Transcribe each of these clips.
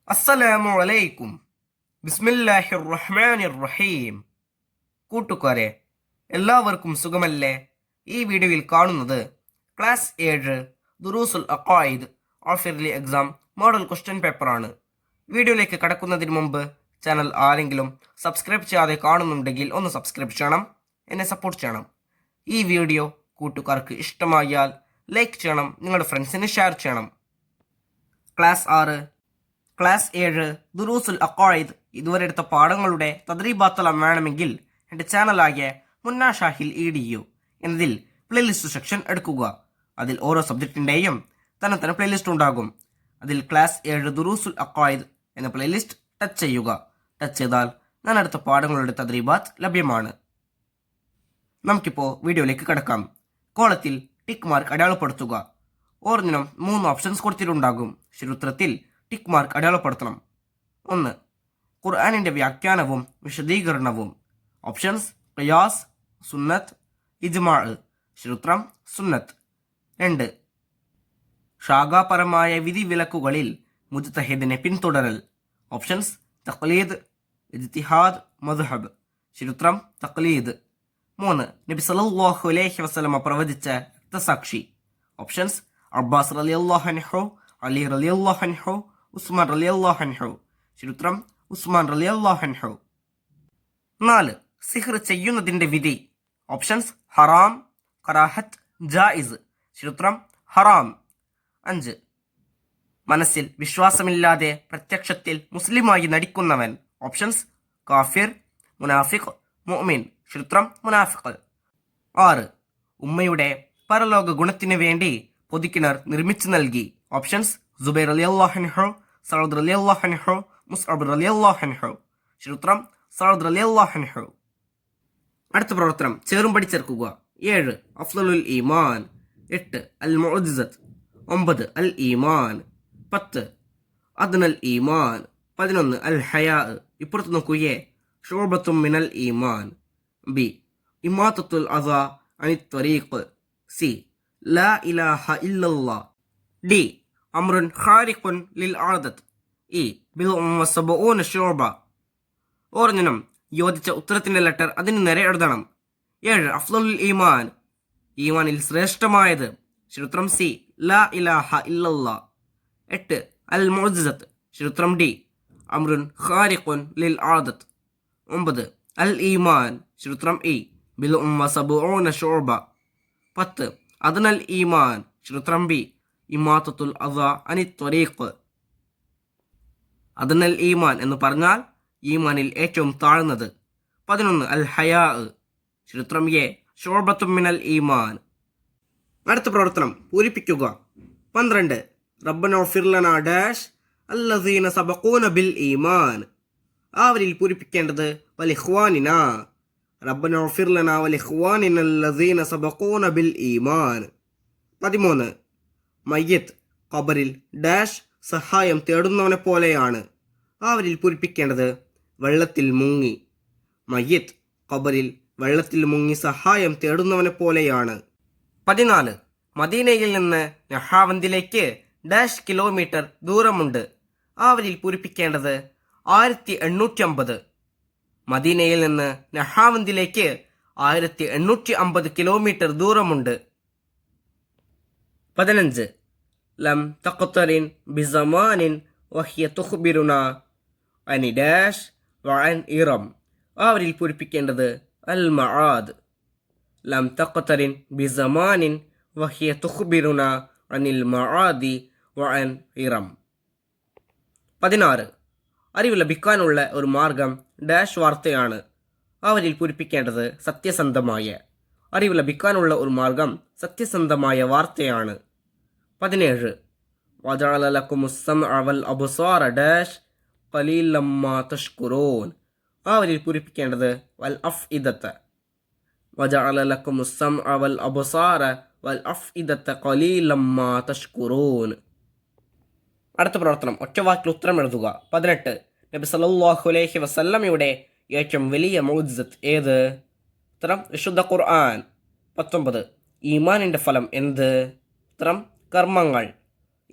അസ്സലാമു അലൈക്കും. ബിസ്മില്ലാഹിർ റഹ്മാനിർ റഹീം. കൂട്ടുകാരെ, എല്ലാവർക്കും സുഖമല്ലേ? ഈ വീഡിയോയിൽ കാണുന്നത് ക്ലാസ് 7 ദുറൂസുൽ അഖായിദ് ഓഫിയർലി എക്സാം മോഡൽ ക്വസ്റ്റ്യൻ പേപ്പറാണ്. വീഡിയോയിലേക്ക് കടക്കുന്നതിന് മുമ്പ് ചാനൽ ആരെങ്കിലും സബ്സ്ക്രൈബ് ചെയ്യാതെ കാണുന്നുണ്ടെങ്കിൽ ഒന്ന് സബ്സ്ക്രൈബ് ചെയ്യണം, എന്നെ സപ്പോർട്ട് ചെയ്യണം. ഈ വീഡിയോ കൂട്ടുകാർക്ക് ഇഷ്ടമായാൽ ലൈക്ക് ചെയ്യണം, നിങ്ങളുടെ ഫ്രണ്ട്സിന് ഷെയർ ചെയ്യണം. ക്ലാസ് 7 ദുറൂസുൽ അഖായിദ് ഇതുവരെ എടുത്ത പാഠങ്ങളുടെ തദ്രീബാത്തലം വേണമെങ്കിൽ എൻ്റെ ചാനലായ മുന്ന ഷാഹിൽ EDU എന്നതിൽ പ്ലേലിസ്റ്റ് സെക്ഷൻ എടുക്കുക. അതിൽ ഓരോ സബ്ജക്റ്റിൻ്റെയും തന്നെ പ്ലേലിസ്റ്റ് ഉണ്ടാകും. അതിൽ ക്ലാസ് 7 ദുറൂസുൽ അഖായിദ് എന്ന പ്ലേലിസ്റ്റ് ടച്ച് ചെയ്യുക. ടച്ച് ചെയ്താൽ ഞാൻ അടുത്ത പാഠങ്ങളുടെ തദ്രീബാത്ത് ലഭ്യമാണ്. നമുക്കിപ്പോൾ വീഡിയോയിലേക്ക് കിടക്കാം. കോളത്തിൽ ടിക്ക് മാർക്ക് അടയാളപ്പെടുത്തുക. ഓരോന്നിനും 3 ഓപ്ഷൻസ് കൊടുത്തിട്ടുണ്ടാകും. ശരിയുത്തരത്തിൽ ടിക്ക് മാർക്ക് അടയാളപ്പെടുത്തണം. 1. ഖുർആനിൻ്റെ വ്യാഖ്യാനവും വിശദീകരണവും. ഓപ്ഷൻസ് ഖിയാസ്, സുന്നത്ത്, ഇജ്മാ. ശരിയുത്തരം സുന്നത്ത്. 2. ശാഖാപരമായ വിധിവിലക്കുകളിൽ മുജ്തഹിദിനെ പിന്തുടരൽ. ഓപ്ഷൻസ് തഖ്ലീദ്, ഇജ്തിഹാദ്, മദ്ഹബ്. ശരിയുത്തരം തഖ്ലീദ്. 3. നബി സല്ലല്ലാഹു അലൈഹി വസല്ലമ പ്രവചിച്ച രക്തസാക്ഷി. ഓപ്ഷൻസ് അബ്ബാസ് റളിയല്ലാഹു അൻഹു, അലി റളിയല്ലാഹു അൻഹു, ഉസ്മാൻ റളിയല്ലാഹു അൻഹു. ശരിയുത്തരം ഉസ്മാൻ റളിയല്ലാഹു അൻഹു. 4. സിഹ്ർ ചെയ്യുന്നതിന്റെ വിധി. ഓപ്ഷൻസ് ഹറാം, കറാഹത്ത്, ജായിസ്. ശരിയുത്തരം ഹറാം. 5. മനസ്സിൽ വിശ്വാസമില്ലാതെ പ്രത്യക്ഷത്തിൽ മുസ്ലിമായി നടിക്കുന്നവൻ. ഓപ്ഷൻസ് കാഫിർ, മുനാഫിഖ്, മുഅ്മിൻ. ശരിയുത്തരം മുനാഫിഖ്. 6. ഉമ്മയുടെ പരലോക ഗുണത്തിനു വേണ്ടി പൊതുക്കിണർ നിർമ്മിച്ചു നൽകി. ഓപ്ഷൻസ് സുബൈർ റളിയല്ലാഹു അൻഹു, സഅദ് റളിയല്ലാഹു അൻഹു, മുസ്അബ് റളിയല്ലാഹു അൻഹു. ശരിയുത്തരം സഅദ് റളിയല്ലാഹു അൻഹു. അടുത്ത പ്രവർത്തനം ചേറും പഠിച്ചേർക്കുക. 7. അഫ്ളലുൽ ഈമാൻ. 8. അൽ മുഅ്ജിസത്ത്. 9. അൽ ഈമാൻ. 10. അദ്നൽ ഈമാൻ. 11. അൽ ഹയാ. ഇപ്പുറത്ത് നോക്കുകയെ ശുഅബത്തും മിനൽ ഈമാൻ. ബി ഇമാതത്തുൽ അദാ അനിത് ത്വരീഖ്. സി ലാ ഇലാഹ ഇല്ലല്ലാഹ്. ഡി അമ്രുൻ ഖാരിഖുൻ ലിൽ ആദത്ത്. ഇ ബിദ്ഉൻ വസബഊന ശുഅബ. ഓരോന്നിനും യോജിച്ച ഉത്തരത്തിന്റെ ലെറ്റർ അതിന് നേരെ എഴുതണം. 7. അഫ്ളലുൽ ഈമാൻ, ഈമാനിൽ ശ്രേഷ്ഠമായത്. ശരിയുത്തരം സി ലാ ഇലാഹ ഇല്ലല്ലാഹ്. 8. അൽ മുഅ്ജിസത്ത്. ശരിയുത്തരം ഡി അമ്രുൻ ഖാരിഖുൻ ലിൽ ആദത്ത്. 9. അൽ ഈമാൻ. ശരിയുത്തരം ഇ ബിദ്ഉൻ വസബഊന ശുഅബ. 10. അദ്നൽ ഈമാൻ. ശരിയുത്തരം ബി ഇമാതത്തുൽ അദാ അനിത് ത്വരീഖ്. അദ്നൽ ഈമാൻ എന്ന് പറഞ്ഞാൽ ഈമാനിൽ ഏറ്റവും താഴ്ന്നത്. 11. അൽ ഹയാ. ശരിയുത്തരം എ ശുഅബത്തും മിനൽ ഈമാൻ. അടുത്ത പ്രവർത്തനം പൂരിപ്പിക്കുക. 12. റബ്ബനാ ഇഗ്ഫിർ ലനാ ഡാഷ് അല്ലദീന സബഖൂന ബിൽ ഈമാൻ. അവരിൽ പൂരിപ്പിക്കേണ്ടത് വലിഖ്വാനിനാ. റബ്ബനാ ഇഗ്ഫിർ ലനാ വലിഖ്വാനിന അല്ലദീന സബഖൂന ബിൽ ഈമാൻ. 13. മയ്യത്ത് ഖബറിൽ ഡാഷ് സഹായം തേടുന്നവനെ പോലെയാണ്. അവരിൽ പൂരിപ്പിക്കേണ്ടത് വെള്ളത്തിൽ മുങ്ങി. മയ്യത്ത് ഖബറിൽ വെള്ളത്തിൽ മുങ്ങി സഹായം തേടുന്നവനെ പോലെയാണ്. 14. മദീനയിൽ നിന്ന് നഹാവന്തിലേക്ക് ഡാഷ് കിലോമീറ്റർ ദൂരമുണ്ട്. അവരിൽ പൂരിപ്പിക്കേണ്ടത് 1850. മദീനയിൽ നിന്ന് നഹാവന്തിലേക്ക് 1850 കിലോമീറ്റർ ദൂരമുണ്ട്. 15. ലം തഖ്തറിൻ ബിസമാനിൻ വഹിയ തുഖ്ബിറുന അനി ഡാഷ് വഅൻ ഇറം. അവരിൽ പൂരിപ്പിക്കേണ്ടത് അൽ മആദ്. ലം തഖ്തറിൻ ബിസമാനിൻ വഹിയ തുഖ്ബിറുന അനിൽ മആദി വഅൻ ഇറം. 16. അറിവ് ലഭിക്കാനുള്ള ഒരു മാർഗം ഡാഷ് വാർത്തയാണ്. അവരിൽ പൂരിപ്പിക്കേണ്ടത് സത്യസന്ധമായ. അറിവ് ലഭിക്കാനുള്ള ഒരു മാർഗം സത്യസന്ധമായ വാർത്തയാണ്. 17. വജഅല ലക്കുമുസ് സമഅ വൽ അബ്സാറ ഡാഷ് ഖലീലം മാ തഷ്കുറൂൻ. അവരിൽ പൂരിപ്പിക്കേണ്ടത് വൽ അഫ്ഇദത. വജഅല ലക്കുമുസ് സമഅ വൽ അബ്സാറ വൽ അഫ്ഇദത ഖലീലം മാ തഷ്കുറൂൻ. അടുത്ത പ്രവർത്തനം ഒറ്റവാക്കിൽ ഉത്തരം എഴുതുക. 18. നബി സല്ലല്ലാഹു അലൈഹി വസല്ലമയുടെ ഏറ്റവും വലിയ മുഅ്ജിസത്ത് ഏത്? ഉത്തരം വിശുദ്ധ ഖുർആൻ. 19. ഈമാനിൻ്റെ ഫലം എന്ത്? ഉത്തരം കർമ്മങ്ങൾ.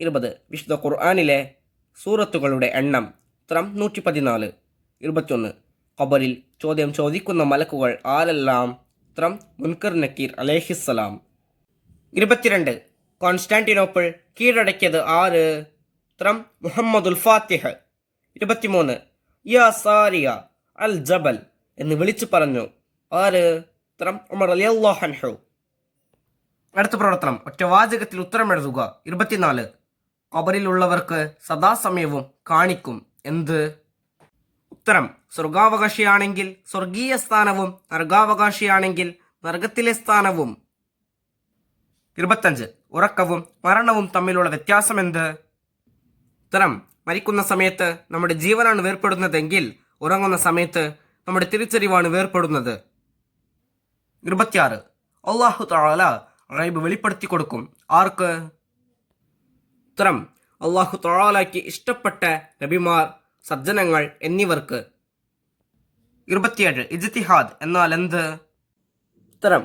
20. വിശുദ്ധ ഖുർആനിലെ സൂറത്തുകളുടെ എണ്ണം ഉത്തരം 114. 21. ഖബറിൽ ചോദ്യം ചോദിക്കുന്ന മലക്കുകൾ ആരെല്ലാം? ഉത്തരം മുൻകർ നക്കീർ അലൈഹിസ്സലാം. 22. കോൺസ്റ്റാന്റിനോപ്പിൾ കീഴടക്കിയത് ആര്? ഉത്തരം മുഹമ്മദുൽ ഫാത്തിഹ്. 23. യാ സാരിയ അൽ ജബൽ എന്ന് വിളിച്ചു പറഞ്ഞു ആര്? ഉത്തരം ഉമർ റളിയല്ലാഹു അൻഹു. അടുത്ത പ്രവർത്തനം ഒറ്റവാചകത്തിൽ ഉത്തരം എഴുതുക. 24. ഖബറിലുള്ളവർക്ക് സദാസമയവും കാണിക്കും എന്ത്? ഉത്തരം സ്വർഗാവകാശിയാണെങ്കിൽ സ്വർഗീയ സ്ഥാനവും നരകാവകാശിയാണെങ്കിൽ നരകത്തിലെ സ്ഥാനവും. 25. ഉറക്കവും മരണവും തമ്മിലുള്ള വ്യത്യാസം എന്ത്? ഉത്തരം മരിക്കുന്ന സമയത്ത് നമ്മുടെ ജീവനാണ് വേർപ്പെടുന്നതെങ്കിൽ ഉറങ്ങുന്ന സമയത്ത് നമ്മുടെ തിരിച്ചറിവാണ് വേർപ്പെടുന്നത്. 26. അല്ലാഹു തആല ഗൈബ് വെളിപ്പെടുത്തി കൊടുക്കും ആർക്ക്? ഉത്തരം അല്ലാഹു തആലയ്ക്ക് ഇഷ്ടപ്പെട്ട നബിമാർ, സജ്ജനങ്ങൾ എന്നിവർക്ക്. 27. ഇജ്തിഹാദ് എന്നാൽ എന്ത്? ഉത്തരം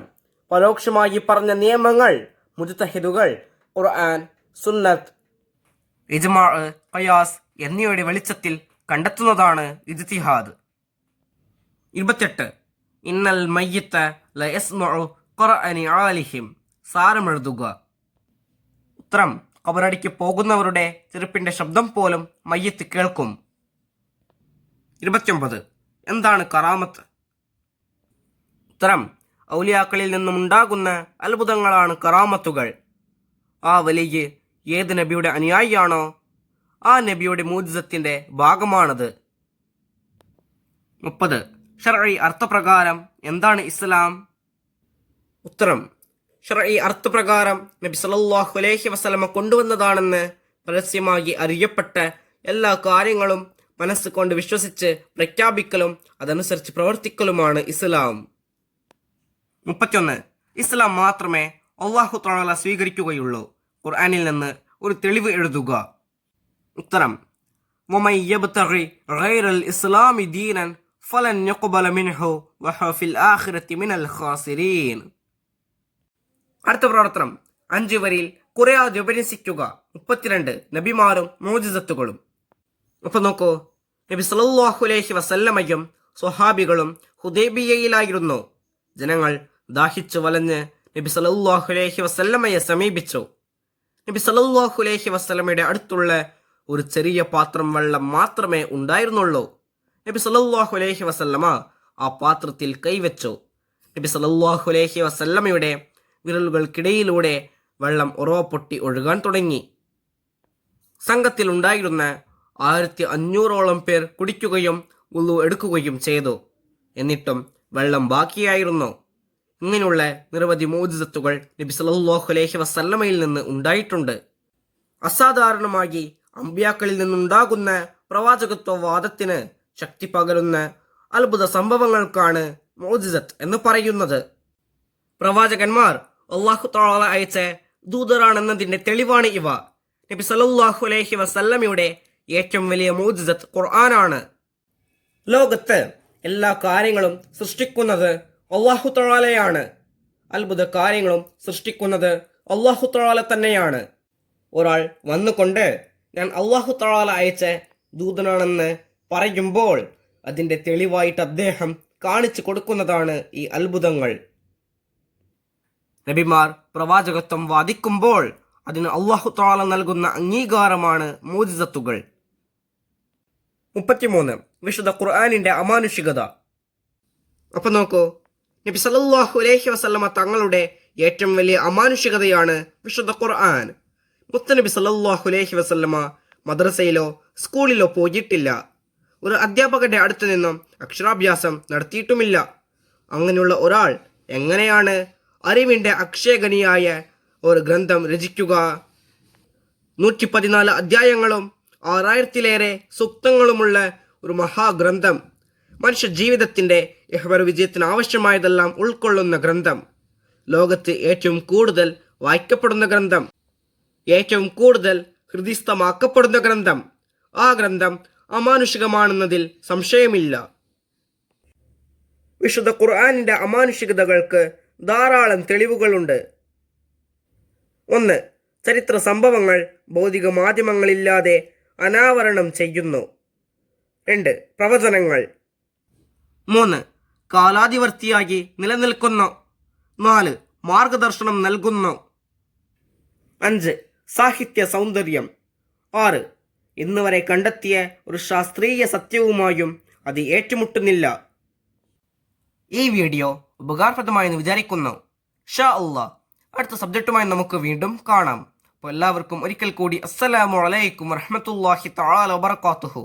പരോക്ഷമായി പറഞ്ഞ നിയമങ്ങൾ മുജ്തഹിദുകൾ ഖുർആൻ, സുന്നത്ത്, ഇജ്മാ, ഖിയാസ് എന്നിവയുടെ വെളിച്ചത്തിൽ കണ്ടെത്തുന്നതാണ് ഇജ്തിഹാദ്. 28. ഇന്നൽ മയ്യിത്ത ലയസ്മഉ ഖുർആനി ആലിഹിം സാരമെഴുതുക. ഉത്തരം ഖബറടിക്ക് പോകുന്നവരുടെ ചെരുപ്പിന്റെ ശബ്ദം പോലും മയ്യത്ത് കേൾക്കും. 29. എന്താണ് കറാമത്ത്? ഉത്തരം ഔലിയാക്കളിൽ നിന്നുമുണ്ടാകുന്ന അത്ഭുതങ്ങളാണ് കറാമത്തുകൾ. ആ വലിയ ഏത് നബിയുടെ അനുയായിയാണോ ആ നബിയുടെ മൂജിസത്തിന്റെ ഭാഗമാണത്. 30. ശർഈ അർത്ഥപ്രകാരം എന്താണ് ഇസ്ലാം? ഉത്തരം ശർഈ അർത്ഥപ്രകാരം നബി സല്ലല്ലാഹു അലൈഹി വസല്ലമ കൊണ്ടുവന്നതാണെന്ന് പരസ്യമായി അറിയപ്പെട്ട എല്ലാ കാര്യങ്ങളും മനസ്സുകൊണ്ട് വിശ്വസിച്ച് പ്രഖ്യാപിക്കലും അതനുസരിച്ച് പ്രവർത്തിക്കലുമാണ് ഇസ്ലാം. 31. ഇസ്ലാം മാത്രമേ അല്ലാഹു തആല സ്വീകരിക്കുകയുള്ളൂ. ഖുർആനിൽ നിന്ന് ഒരു തെളിവ് എഴുതുക. ഉത്തരം വമൻ യബ്തഗി ഗൈറൽ ഇസ്ലാമി ദീനൻ ഫലൻ യുഖ്ബല മിൻഹു വഹുവ ഫിൽ ആഖിറതി മിനൽ ഖാസിരീൻ. അടുത്ത പ്രവർത്തനം 5 വരിയിൽ കുറയാതെ ഉപന്യസിക്കുക. 32. നബിമാരും മോജിസത്തുകളും. അപ്പൊ നോക്കൂ, നബി സല്ലല്ലാഹു അലൈഹി വസല്ലമയും സ്വഹാബികളും ഹുദൈബിയയിലായിരുന്നു. ജനങ്ങൾ ദാഹിച്ചു വലഞ്ഞ് നബി സല്ലല്ലാഹു അലൈഹി വസല്ലമയെ സമീപിച്ചു. നബി സല്ലല്ലാഹു അലൈഹി വസല്ലമയുടെ അടുത്തുള്ള ഒരു ചെറിയ പാത്രം വെള്ളം മാത്രമേ ഉണ്ടായിരുന്നുള്ളൂ. നബി സല്ലല്ലാഹു അലൈഹി വസല്ലമ ആ പാത്രത്തിൽ കൈവച്ചു. നബി സല്ലല്ലാഹു അലൈഹി വസല്ലമയുടെ വിരലുകൾക്കിടയിലൂടെ വെള്ളം ഉറവ പൊട്ടി ഒഴുകാൻ തുടങ്ങി. സംഘത്തിൽ ഉണ്ടായിരുന്ന 1500ഓളം പേർ കുടിക്കുകയും വുളു എടുക്കുകയും ചെയ്തു. എന്നിട്ടും വെള്ളം ബാക്കിയായിരുന്നു. ഇങ്ങനെയുള്ള നിരവധി മോജിസത്തുകൾ നബി സല്ലല്ലാഹു അലൈഹി വസല്ലമയിൽ നിന്ന് ഉണ്ടായിട്ടുണ്ട്. അസാധാരണമായി അമ്പിയാക്കളിൽ നിന്നുണ്ടാകുന്ന പ്രവാചകത്വവാദത്തിന് ശക്തി പകരുന്ന അത്ഭുത സംഭവങ്ങൾക്കാണ് മോജിസത്ത് എന്ന് പറയുന്നത്. പ്രവാചകന്മാർ അല്ലാഹു തആല അയച്ച ദൂതരാണെന്നതിന്റെ തെളിവാണ് ഇവ. നബി സല്ലല്ലാഹു അലൈഹി വസല്ലമയുടെ ഏറ്റവും വലിയ മോജിസത്ത് ഖുർആനാണ്. ലോകത്ത് എല്ലാ കാര്യങ്ങളും സൃഷ്ടിക്കുന്നത് അല്ലാഹു തആലയാണ്. അത്ഭുത കാര്യങ്ങളും സൃഷ്ടിക്കുന്നത് അല്ലാഹു തആല തന്നെയാണ്. ഒരാൾ വന്നുകൊണ്ട് ഞാൻ അല്ലാഹു തആല അയച്ച ദൂതനാണെന്ന് പറയുമ്പോൾ അതിന്റെ തെളിവായിട്ട് അദ്ദേഹം കാണിച്ചു കൊടുക്കുന്നതാണ് ഈ അത്ഭുതങ്ങൾ. നബിമാർ പ്രവാചകത്വം വാദിക്കുമ്പോൾ അതിന് അല്ലാഹു തആല നൽകുന്ന അംഗീകാരമാണ് മോജിസത്തുകൾ. 33. വിശുദ്ധ ഖുർആനിന്റെ അമാനുഷികത. അപ്പൊ നോക്കൂ, നബി സല്ലല്ലാഹു അലൈഹി വസല്ലമ തങ്ങളുടെ ഏറ്റവും വലിയ അമാനുഷികതയാണ് വിശുദ്ധ ഖുർആൻ. മുത്തനബി സല്ലല്ലാഹു അലൈഹി വസല്ലമ മദ്രസയിലോ സ്കൂളിലോ പോയിട്ടില്ല. ഒരു അധ്യാപകന്റെ അടുത്ത് നിന്നും അക്ഷരാഭ്യാസം നടത്തിയിട്ടുമില്ല. അങ്ങനെയുള്ള ഒരാൾ എങ്ങനെയാണ് അറിവിന്റെ അക്ഷയഗണിയായ ഒരു ഗ്രന്ഥം രചിക്കുക? 114 അധ്യായങ്ങളും 6000-ലേറെ സൂക്തങ്ങളുമുള്ള ഒരു മഹാഗ്രന്ഥം. മനുഷ്യ ജീവിതത്തിന്റെ ഇഹ്വര വിജയത്തിന് ആവശ്യമായതെല്ലാം ഉൾക്കൊള്ളുന്ന ഗ്രന്ഥം. ലോകത്ത് ഏറ്റവും കൂടുതൽ വായിക്കപ്പെടുന്ന ഗ്രന്ഥം, ഏറ്റവും കൂടുതൽ ഹൃദിസ്ഥമാക്കപ്പെടുന്ന ഗ്രന്ഥം. ആ ഗ്രന്ഥം അമാനുഷികമാണെന്നതിൽ സംശയമില്ല. വിശുദ്ധ ഖുർആനിന്റെ അമാനുഷികതകൾക്ക് ധാരാളം തെളിവുകളുണ്ട്. 1. ചരിത്ര സംഭവങ്ങൾ ഭൗതിക മാധ്യമങ്ങളില്ലാതെ അനാവരണം ചെയ്യുന്നു. 2. പ്രവചനങ്ങൾ. 3. കാലാതിവർത്തിയായി നിലനിൽക്കുന്നു. 4. മാർഗദർശനം നൽകുന്നു. 5. സാഹിത്യ സൗന്ദര്യം. 6. ഇന്ന് വരെ കണ്ടെത്തിയ ഒരു ശാസ്ത്രീയ സത്യവുമായും അത് ഏറ്റുമുട്ടുന്നില്ല. ഈ വീഡിയോ ഉപകാരപ്രദമായെന്ന് വിചാരിക്കുന്നു. ഇൻഷാ അല്ലാഹ് അടുത്ത സബ്ജക്റ്റുമായി നമുക്ക് വീണ്ടും കാണാം. അപ്പോൾ എല്ലാവർക്കും ഒരിക്കൽ കൂടി അസ്സലാമു അലൈക്കും വറഹ്മത്തുള്ളാഹി തആല വബറകാതുഹു.